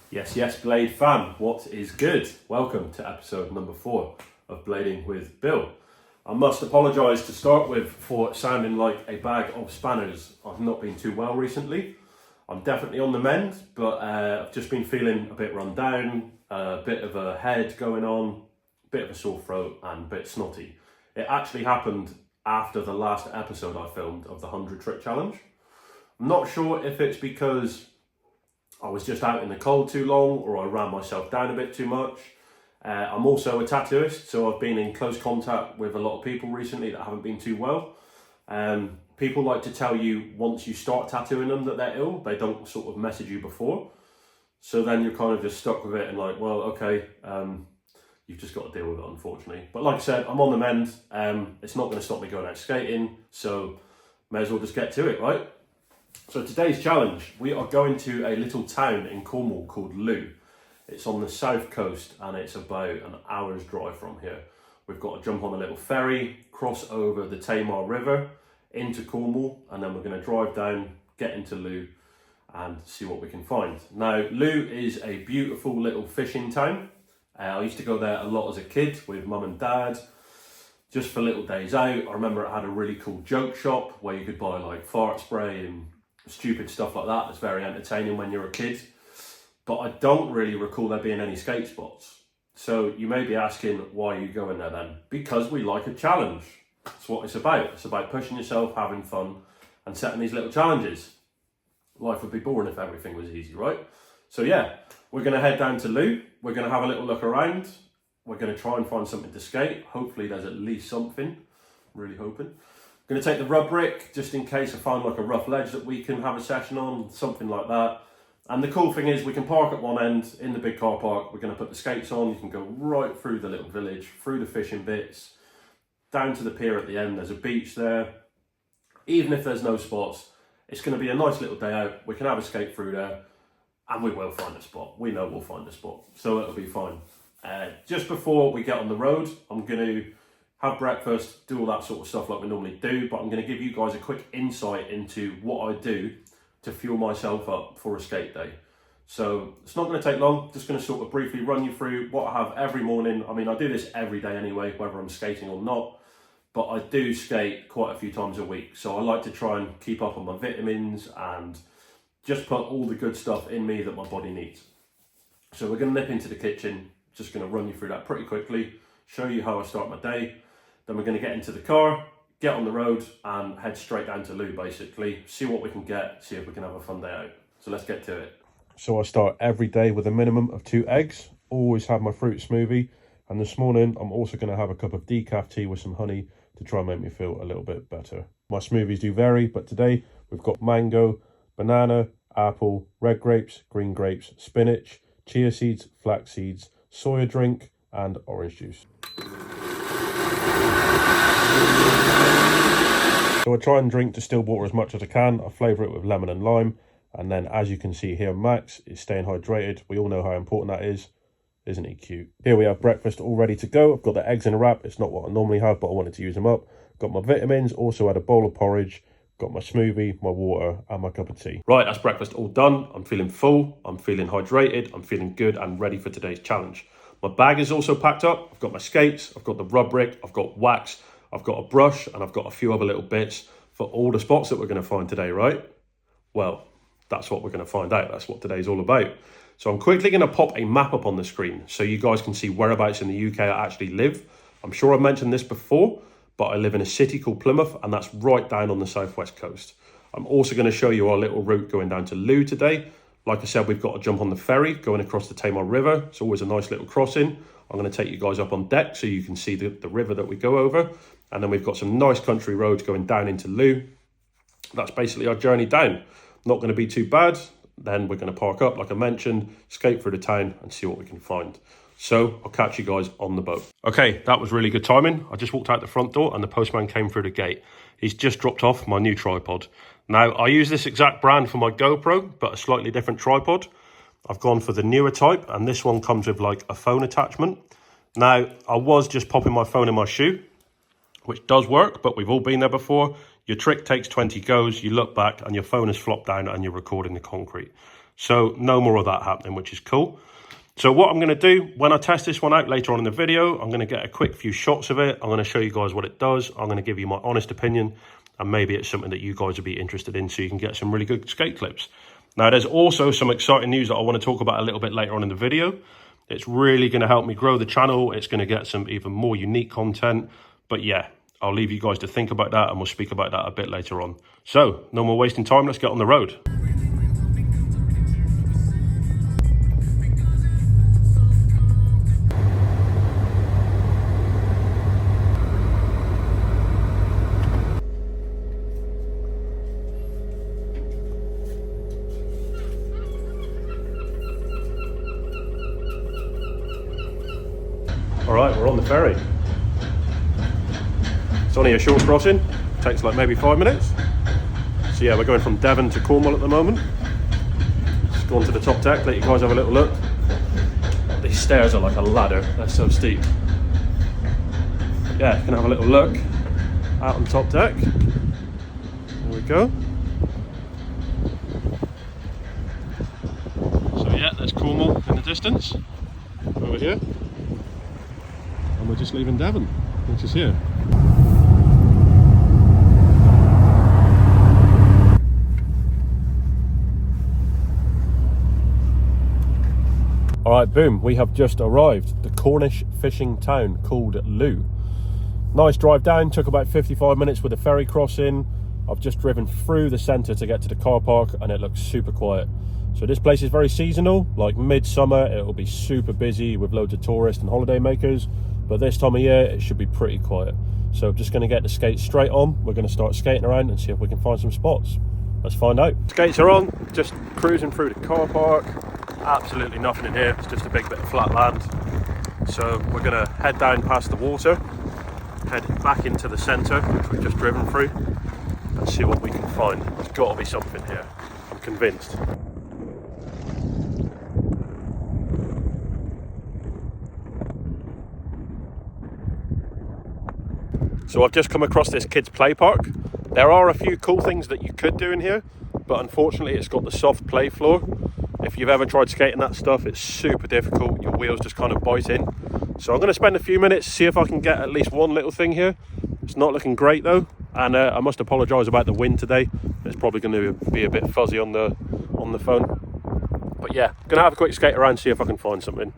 Yes, Blade fam, what is good? Welcome to episode number 4 of Blading with Bill. I must apologise to start with for sounding like a bag of spanners. I've not been too well recently. I'm definitely on the mend, but I've just been feeling a bit run down, a bit of a head going on, a bit of a sore throat and a bit snotty. It actually happened after the last episode I filmed of the 100 trick challenge. I'm not sure if it's because I was just out in the cold too long or I ran myself down a bit too much. I'm also a tattooist, so I've been in close contact with a lot of people recently that haven't been too well. People like to tell you once you start tattooing them that they're ill. They don't sort of message you before. So then you're kind of just stuck with it and like, well, okay, you've just got to deal with it, unfortunately. But like I said, I'm on the mend. It's not going to stop me going out skating, so may as well just get to it, right? So today's challenge, we are going to a little town in Cornwall called Looe. It's on the south coast and it's about an hour's drive from here. We've got to jump on a little ferry, cross over the Tamar River into Cornwall, and then we're going to drive down, get into Looe and see what we can find. Now, Looe is a beautiful little fishing town. I used to go there a lot as a kid with mum and dad, just for little days out. I remember it had a really cool joke shop where you could buy like fart spray and stupid stuff like that. That's very entertaining when you're a kid. But I don't really recall there being any skate spots. So you may be asking, why are you going there then? Because we like a challenge. That's what it's about. It's about pushing yourself, having fun, and setting these little challenges. Life would be boring if everything was easy, right? So yeah, we're going to head down to Looe. We're going to have a little look around. We're going to try and find something to skate. Hopefully there's at least something. Really hoping. Going to take the rub brick just in case I find like a rough ledge that we can have a session on, something like that. And the cool thing is we can park at one end in the big car park. We're going to put the skates on. You can go right through the little village, through the fishing bits, down to the pier at the end. There's a beach there. Even if there's no spots, it's going to be a nice little day out. We can have a skate through there and we will find a spot. We know we'll find a spot, so it'll be fine. Just before we get on the road, I'm going to have breakfast, do all that sort of stuff like we normally do, but I'm going to give you guys a quick insight into what I do to fuel myself up for a skate day. So it's not going to take long, just going to sort of briefly run you through what I have every morning. I mean, I do this every day anyway, whether I'm skating or not, but I do skate quite a few times a week. So I like to try and keep up on my vitamins and just put all the good stuff in me that my body needs. So we're going to nip into the kitchen, just going to run you through that pretty quickly, show you how I start my day. Then we're going to get into the car, get on the road and head straight down to Looe basically, see what we can get, see if we can have a fun day out. So let's get to it. So I start every day with a minimum of 2 eggs, always have my fruit smoothie, and this morning I'm also going to have a cup of decaf tea with some honey to try and make me feel a little bit better. My smoothies do vary, but today we've got mango, banana, apple, red grapes, green grapes, spinach, chia seeds, flax seeds, soya drink and orange juice. So I try and drink distilled water as much as I can. I flavour it with lemon and lime. And then as you can see here, Max is staying hydrated. We all know how important that is. Isn't he cute? Here we have breakfast all ready to go. I've got the eggs in a wrap. It's not what I normally have, but I wanted to use them up. Got my vitamins, also had a bowl of porridge. Got my smoothie, my water and my cup of tea. Right, that's breakfast all done. I'm feeling full, I'm feeling hydrated, I'm feeling good and ready for today's challenge. My bag is also packed up. I've got my skates, I've got the rub brick, I've got wax, I've got a brush and I've got a few other little bits for all the spots that we're going to find today, right? Well, that's what we're going to find out. That's what today's all about. So I'm quickly going to pop a map up on the screen so you guys can see whereabouts in the UK I actually live. I'm sure I've mentioned this before, but I live in a city called Plymouth and that's right down on the southwest coast. I'm also going to show you our little route going down to Looe today. Like I said, we've got to jump on the ferry going across the Tamar River. It's always a nice little crossing. I'm going to take you guys up on deck so you can see the river that we go over. And then we've got some nice country roads going down into Looe. That's basically our journey down. Not going to be too bad. Then we're going to park up, like I mentioned, skate through the town and see what we can find. So I'll catch you guys on the boat. Okay, that was really good timing. I just walked out the front door and the postman came through the gate. He's just dropped off my new tripod. Now, I use this exact brand for my GoPro, but a slightly different tripod. I've gone for the newer type, and this one comes with like a phone attachment. Now, I was just popping my phone in my shoe, which does work, but we've all been there before. Your trick takes 20 goes, you look back and your phone has flopped down and you're recording the concrete. So no more of that happening, which is cool. So what I'm going to do when I test this one out later on in the video, I'm going to get a quick few shots of it. I'm going to show you guys what it does. I'm going to give you my honest opinion, and maybe it's something that you guys would be interested in, so you can get some really good skate clips. Now, there's also some exciting news that I want to talk about a little bit later on in the video. It's really going to help me grow the channel. It's going to get some even more unique content. But yeah, I'll leave you guys to think about that, and we'll speak about that a bit later on. So no more wasting time. Let's get on the road. All right, we're on the ferry. It's only a short crossing, takes like maybe 5 minutes. So yeah, we're going from Devon to Cornwall at the moment. Just go on to the top deck, let you guys have a little look. These stairs are like a ladder, they're so steep. Yeah, you can have a little look out on top deck. There we go. So yeah, there's Cornwall in the distance, over here. And we're just leaving Devon, which is here. All right, boom, we have just arrived. The Cornish fishing town called Loo. Nice drive down, took about 55 minutes with the ferry crossing. I've just driven through the centre to get to the car park, and it looks super quiet. So this place is very seasonal, like midsummer, it'll be super busy with loads of tourists and holiday makers. But this time of year, it should be pretty quiet. So I'm just going to get the skates straight on. We're going to start skating around and see if we can find some spots. Let's find out. Skates are on, just cruising through the car park. Absolutely nothing in here, it's just a big bit of flat land. So we're going to head down past the water, head back into the centre, which we've just driven through, and see what we can find. There's got to be something here, I'm convinced. So I've just come across this kids play park. There are a few cool things that you could do in here, but unfortunately it's got the soft play floor. If you've ever tried skating that stuff, it's super difficult. Your wheels just kind of bite in. So I'm going to spend a few minutes, see if I can get at least one little thing here. It's not looking great though, and I must apologise about the wind today. It's probably going to be a bit fuzzy on the phone. But yeah, going to have a quick skate around, see if I can find something.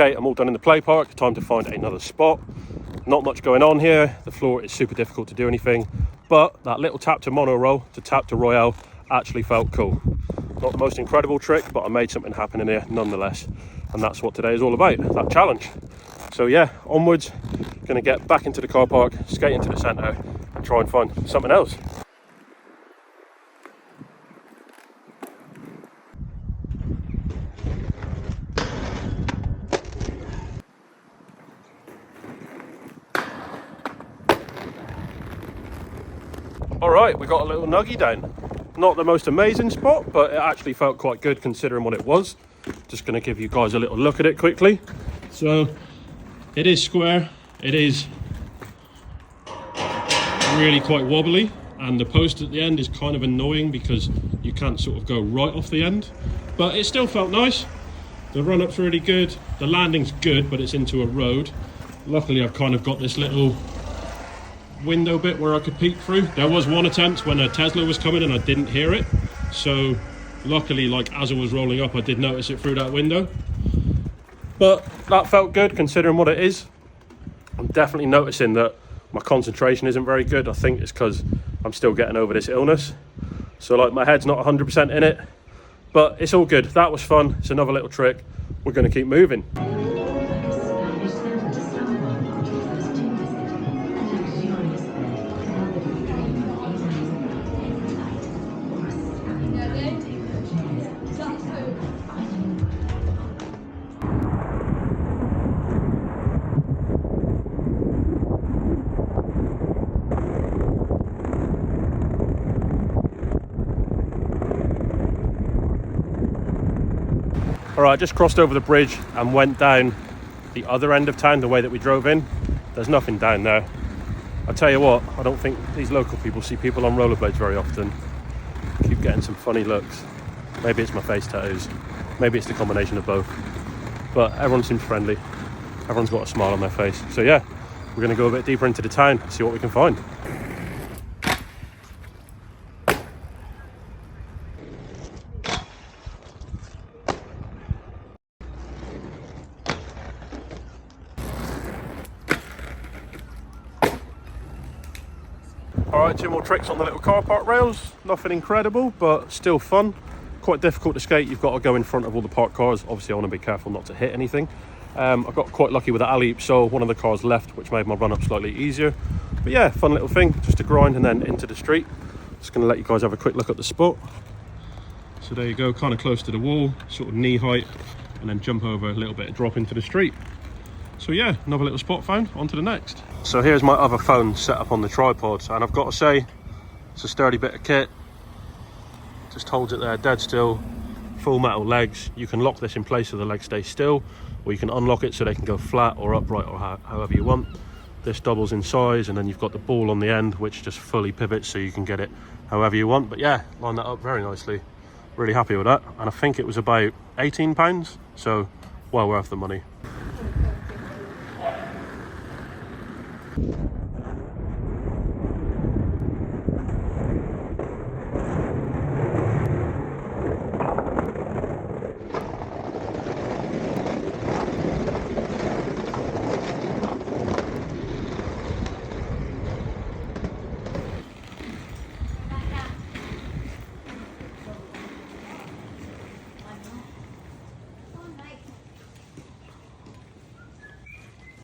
Okay, I'm all done in the play park, time to find another spot. Not much going on here, the floor is super difficult to do anything, but that little tap to mono roll to tap to royale actually felt cool. Not the most incredible trick, but I made something happen in here nonetheless, and that's what today is all about, that challenge. So yeah, onwards, gonna get back into the car park, skate into the centre, and try and find something else. All right, we got a little Nuggie Down. Not the most amazing spot, but it actually felt quite good considering what it was. Just gonna give you guys a little look at it quickly. So it is square, it is really quite wobbly, and the post at the end is kind of annoying because you can't sort of go right off the end, but it still felt nice. The run up's really good, the landing's good, but it's into a road. Luckily I've kind of got this little window bit where I could peek through. There was one attempt when a Tesla was coming and I didn't hear it, so luckily, like as I was rolling up, I did notice it through that window. But that felt good considering what it is. I'm definitely noticing that my concentration isn't very good. I think it's because I'm still getting over this illness, so like my head's not 100% in it, but it's all good. That was fun. It's another little trick. We're going to keep moving. All right, I just crossed over the bridge and went down the other end of town, the way that we drove in. There's nothing down there. I tell you what, I don't think these local people see people on rollerblades very often. Keep getting some funny looks. Maybe it's my face tattoos. Maybe it's the combination of both. But everyone seems friendly. Everyone's got a smile on their face. So yeah, we're going to go a bit deeper into the town, see what we can find. Alright, 2 more tricks on the little car park rails. Nothing incredible, but still fun. Quite difficult to skate. You've got to go in front of all the parked cars. Obviously, I want to be careful not to hit anything. I got quite lucky with the alley, so one of the cars left, which made my run up slightly easier. But yeah, fun little thing, just to grind and then into the street. Just going to let you guys have a quick look at the spot. So there you go, kind of close to the wall, sort of knee height, and then jump over a little bit and drop into the street. So yeah, another little spot found, on to the next. So here's my other phone set up on the tripod, and I've got to say, it's a sturdy bit of kit. Just holds it there dead still, full metal legs. You can lock this in place so the legs stay still, or you can unlock it so they can go flat or upright, or however you want. This doubles in size, and then you've got the ball on the end, which just fully pivots so you can get it however you want. But yeah, line that up very nicely. Really happy with that, and I think it was about £18, so well worth the money.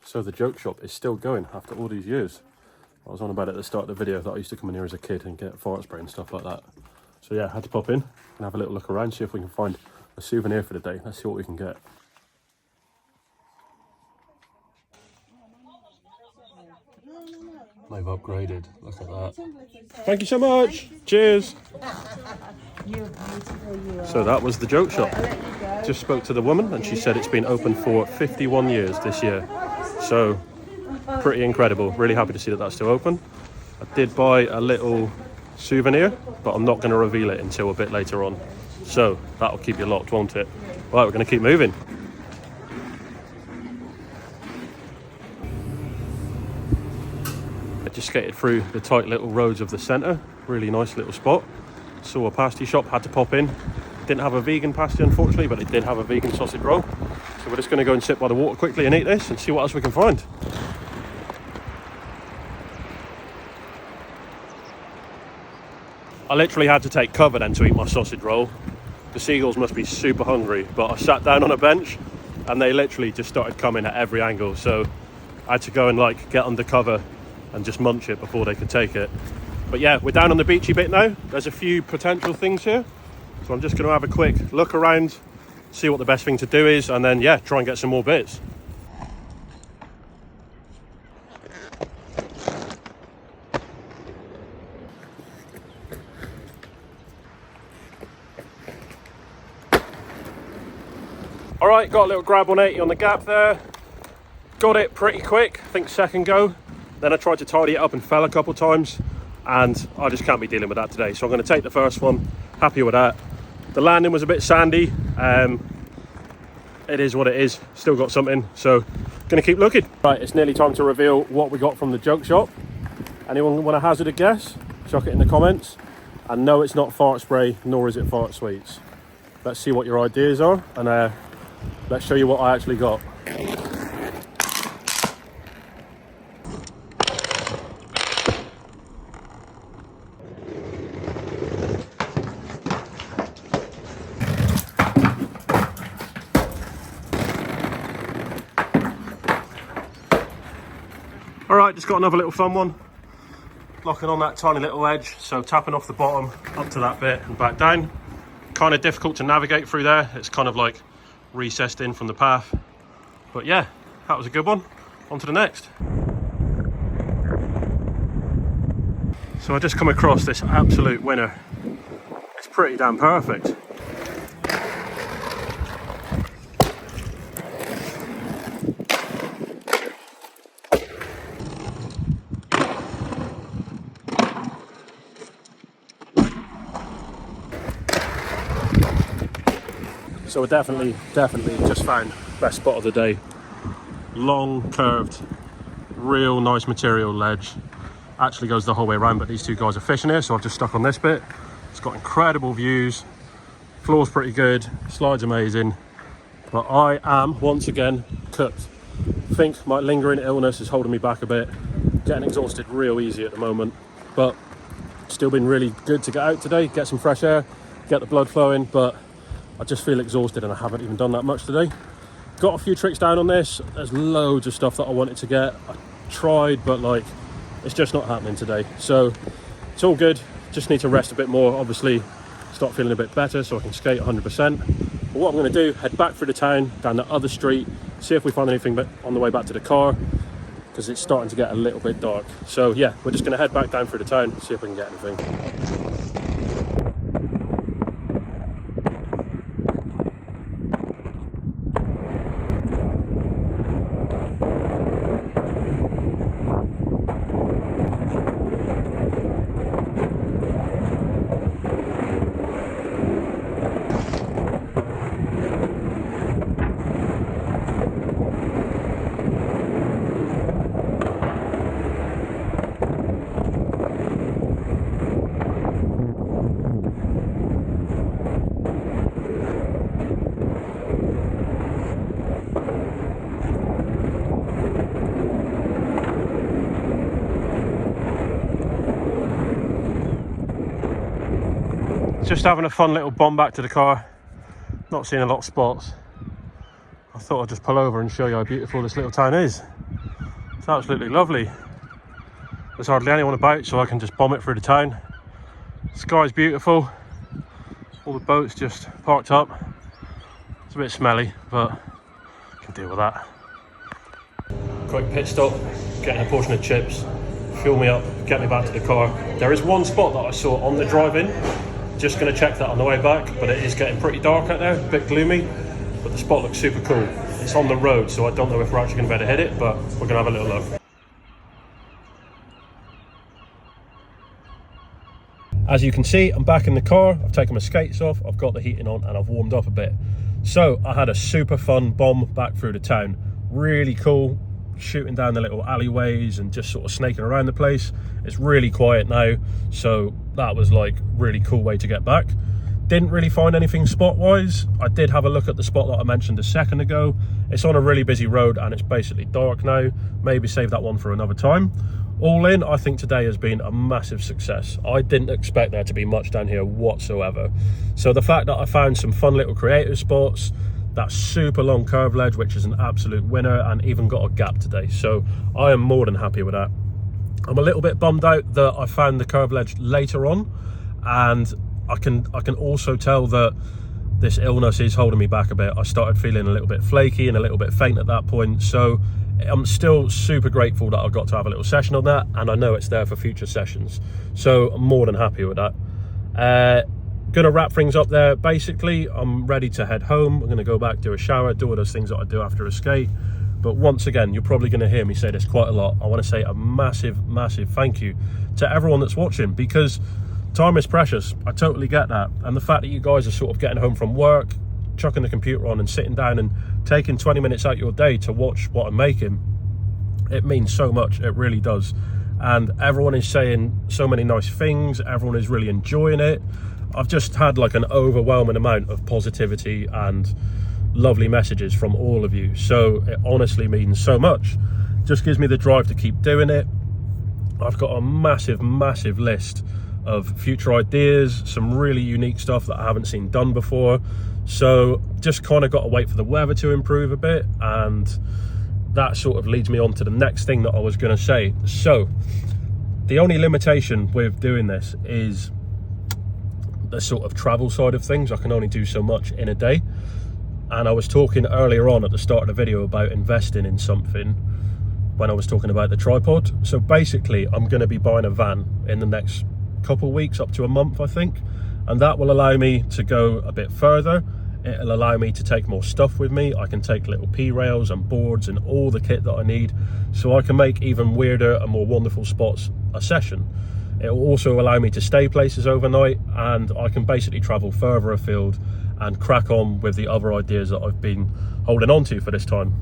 So the joke shop is still going after all these years. I was on about it at the start of the video that I used to come in here as a kid and get fart spray and stuff like that. So yeah, I had to pop in and have a little look around, see if we can find a souvenir for the day. Let's see what we can get. They've upgraded, look at that. Thank you so much, cheers. So that was the joke shop. Just spoke to the woman and she said it's been open for 51 years this year. So pretty incredible, really happy to see that that's still open. I did buy a little souvenir, but I'm not going to reveal it until a bit later on. So that'll keep you locked, won't it? Right, we're going to keep moving. I just skated through the tight little roads of the centre. Really nice little spot. Saw a pasty shop, had to pop in. Didn't have a vegan pasty unfortunately, but it did have a vegan sausage roll. So we're just going to go and sit by the water quickly and eat this and see what else we can find. I literally had to take cover then to eat my sausage roll. The seagulls must be super hungry, but I sat down on a bench and they literally just started coming at every angle. So I had to go and like get under cover and just munch it before they could take it. But yeah, we're down on the beachy bit now. There's a few potential things here. So I'm just going to have a quick look around, see what the best thing to do is, and then yeah, try and get some more bits. All right, got a little grab 180 on the gap there. Got it pretty quick, I think second go. Then I tried to tidy it up and fell a couple times, and I just can't be dealing with that today. So I'm going to take the first one, happy with that. The landing was a bit sandy. It is what it is, still got something, so going to keep looking. Right, it's nearly time to reveal what we got from the joke shop. Anyone want to hazard a guess? Chuck it in the comments. And no, it's not fart spray, nor is it fart sweets. Let's see what your ideas are, and let's show you what I actually got. Alright, just got another little fun one. Locking on that tiny little edge, so tapping off the bottom up to that bit and back down. Kind of difficult to navigate through there. It's kind of like recessed in from the path. But yeah, that was a good one. On to the next. So I just come across this absolute winner. It's pretty damn perfect. So we're definitely just found best spot of the day. Long, curved, real nice material ledge. Actually goes the whole way around, but these two guys are fishing here, so I've just stuck on this bit. It's got incredible views. Floor's pretty good, slide's amazing. But I am, once again, cooked. I think my lingering illness is holding me back a bit. Getting exhausted real easy at the moment. But still been really good to get out today, get some fresh air, get the blood flowing, but I just feel exhausted and I haven't even done that much today. Got a few tricks down on this. There's loads of stuff that I wanted to get. I tried, but like, it's just not happening today. So it's all good. Just need to rest a bit more, obviously start feeling a bit better so I can skate 100%. But what I'm going to do, head back through the town, down the other street, see if we find anything on the way back to the car, because it's starting to get a little bit dark. So yeah, we're just going to head back down through the town, see if we can get anything. Just having a fun little bomb back to the car. Not seeing a lot of spots. I thought I'd just pull over and show you how beautiful this little town is. It's absolutely lovely. There's hardly anyone about, so I can just bomb it through the town. The sky's beautiful. All the boats just parked up. It's a bit smelly, but I can deal with that. Quick pit stop, getting a portion of chips, fuel me up, get me back to the car. There is one spot that I saw on the drive-in. Just going to check that on the way back, but it is getting pretty dark out there, a bit gloomy, but the spot looks super cool. It's on the road, so I don't know if we're actually going to be able to hit it, but we're going to have a little look. As you can see, I'm back in the car. I've taken my skates off, I've got the heating on, and I've warmed up a bit. So I had a super fun bomb back through the town. Really cool, shooting down the little alleyways and just sort of snaking around the place. It's really quiet now, so that was like really cool way to get back. Didn't really find anything spot wise. I did have a look at the spot that I mentioned a second ago. It's on a really busy road and it's basically dark now. Maybe save that one for another time. All in, I think today has been a massive success. I didn't expect there to be much down here whatsoever. So the fact that I found some fun little creative spots, that super long curve ledge, which is an absolute winner, and even got a gap today. So I am more than happy with that. I'm a little bit bummed out that I found the curve ledge later on, and I can also tell that this illness is holding me back a bit. I started feeling a little bit flaky and a little bit faint at that point. So I'm still super grateful that I got to have a little session on that, and I know it's there for future sessions. So I'm more than happy with that. Gonna wrap things up there. Basically, I'm ready to head home. I'm gonna go back, do a shower, do all those things that I do after a skate. But once again, you're probably gonna hear me say this quite a lot. I wanna say a massive thank you to everyone that's watching, because time is precious. I totally get that. And the fact that you guys are sort of getting home from work, chucking the computer on and sitting down and taking 20 minutes out your day to watch what I'm making, it means so much. It really does. And everyone is saying so many nice things. Everyone is really enjoying it. I've just had like an overwhelming amount of positivity and lovely messages from all of you. So it honestly means so much. Just gives me the drive to keep doing it. I've got a massive list of future ideas, some really unique stuff that I haven't seen done before. So just kind of got to wait for the weather to improve a bit, and that sort of leads me on to the next thing that I was going to say. So the only limitation with doing this is the sort of travel side of things. I can only do so much in a day. And I was talking earlier on at the start of the video about investing in something when I was talking about the tripod. So basically, I'm going to be buying a van in the next couple of weeks, up to a month, I think. And that will allow me to go a bit further. It'll allow me to take more stuff with me. I can take little P-rails and boards and all the kit that I need, so I can make even weirder and more wonderful spots a session. It will also allow me to stay places overnight, and I can basically travel further afield and crack on with the other ideas that I've been holding on to for this time.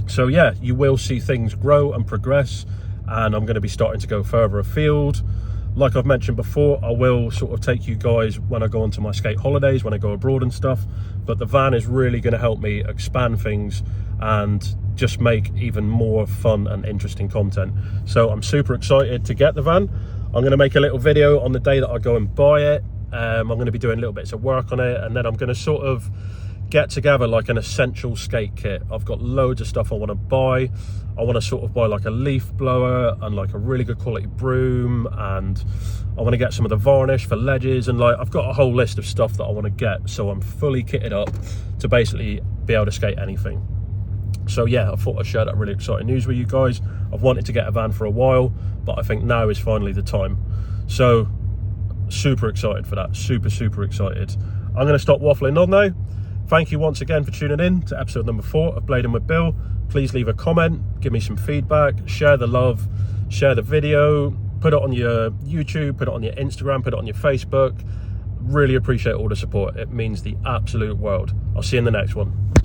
So yeah, you will see things grow and progress, and I'm going to be starting to go further afield. Like I've mentioned before, I will sort of take you guys when I go onto my skate holidays, when I go abroad and stuff, but the van is really going to help me expand things and just make even more fun and interesting content. So I'm super excited to get the van. I'm going to make a little video on the day that I go and buy it. I'm going to be doing little bits of work on it, and then I'm going to sort of get together like an essential skate kit. I've got loads of stuff I want to buy. I want to sort of buy like a leaf blower and like a really good quality broom, and I want to get some of the varnish for ledges, and like I've got a whole list of stuff that I want to get, so I'm fully kitted up to basically be able to skate anything. So yeah, I thought I'd share that really exciting news with you guys. I've wanted to get a van for a while, but I think now is finally the time. So super excited for that, super excited. I'm going to stop waffling on now. Thank you once again for tuning in to episode number 4 of Blading with Bill. Please leave a comment, give me some feedback, share the love, share the video, put it on your YouTube, put it on your Instagram, put it on your Facebook. Really appreciate all the support. It means the absolute world. I'll see you in the next one.